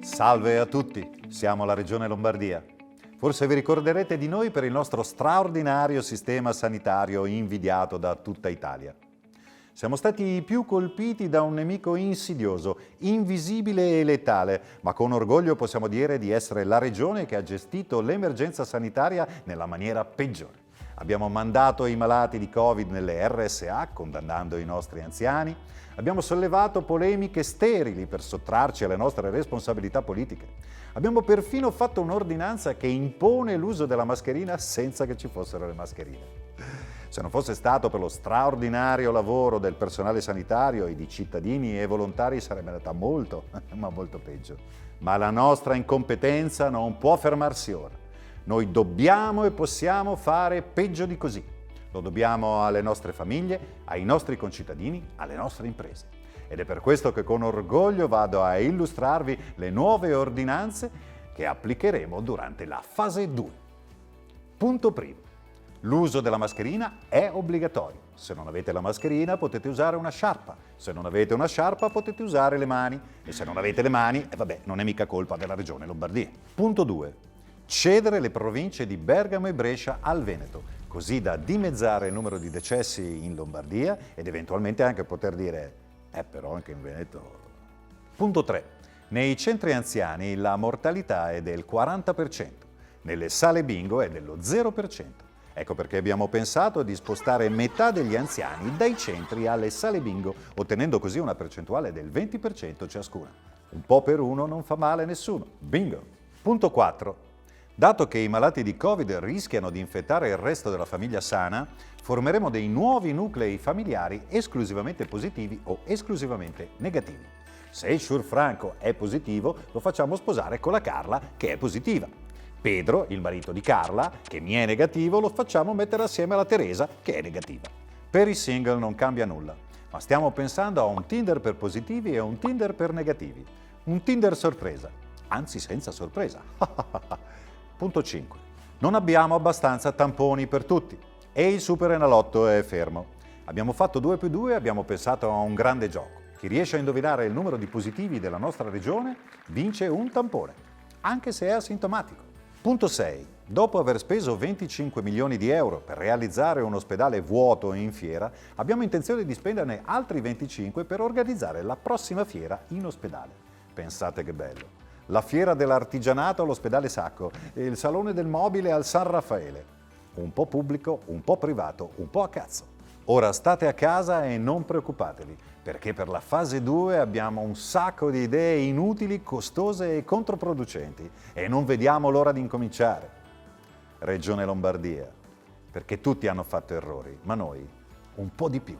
Salve a tutti, siamo la Regione Lombardia. Forse vi ricorderete di noi per il nostro straordinario sistema sanitario invidiato da tutta Italia. Siamo stati i più colpiti da un nemico insidioso, invisibile e letale, ma con orgoglio possiamo dire di essere la regione che ha gestito l'emergenza sanitaria nella maniera peggiore. Abbiamo mandato i malati di Covid nelle RSA, condannando i nostri anziani. Abbiamo sollevato polemiche sterili per sottrarci alle nostre responsabilità politiche. Abbiamo perfino fatto un'ordinanza che impone l'uso della mascherina senza che ci fossero le mascherine. Se non fosse stato per lo straordinario lavoro del personale sanitario e di cittadini e volontari sarebbe andata molto, ma molto peggio. Ma la nostra incompetenza non può fermarsi ora. Noi dobbiamo e possiamo fare peggio di così. Lo dobbiamo alle nostre famiglie, ai nostri concittadini, alle nostre imprese. Ed è per questo che con orgoglio vado a illustrarvi le nuove ordinanze che applicheremo durante la fase 2. Punto primo. L'uso della mascherina è obbligatorio. Se non avete la mascherina potete usare una sciarpa. Se non avete una sciarpa potete usare le mani. E se non avete le mani, non è mica colpa della Regione Lombardia. Punto 2. Cedere le province di Bergamo e Brescia al Veneto, così da dimezzare il numero di decessi in Lombardia ed eventualmente anche poter dire però anche in Veneto. Punto 3. Nei centri anziani la mortalità è del 40%, nelle sale bingo è dello 0%. Ecco perché abbiamo pensato di spostare metà degli anziani dai centri alle sale bingo, ottenendo così una percentuale del 20% ciascuna. Un po' per uno non fa male a nessuno. Bingo! Punto 4. Dato che i malati di Covid rischiano di infettare il resto della famiglia sana, formeremo dei nuovi nuclei familiari esclusivamente positivi o esclusivamente negativi. Se Franco è positivo, lo facciamo sposare con la Carla, che è positiva. Pedro, il marito di Carla, che mi è negativo, lo facciamo mettere assieme alla Teresa, che è negativa. Per i single non cambia nulla, ma stiamo pensando a un Tinder per positivi e un Tinder per negativi. Un Tinder sorpresa, anzi senza sorpresa. Punto 5. Non abbiamo abbastanza tamponi per tutti e il Superenalotto è fermo. Abbiamo fatto 2+2 e abbiamo pensato a un grande gioco. Chi riesce a indovinare il numero di positivi della nostra regione vince un tampone, anche se è asintomatico. Punto 6. Dopo aver speso 25 milioni di euro per realizzare un ospedale vuoto in fiera, abbiamo intenzione di spenderne altri 25 per organizzare la prossima fiera in ospedale. Pensate che bello! La fiera dell'artigianato all'ospedale Sacco e il salone del mobile al San Raffaele. Un po' pubblico, un po' privato, un po' a cazzo. Ora state a casa e non preoccupatevi, perché per la fase 2 abbiamo un sacco di idee inutili, costose e controproducenti e non vediamo l'ora di incominciare. Regione Lombardia, perché tutti hanno fatto errori, ma noi un po' di più.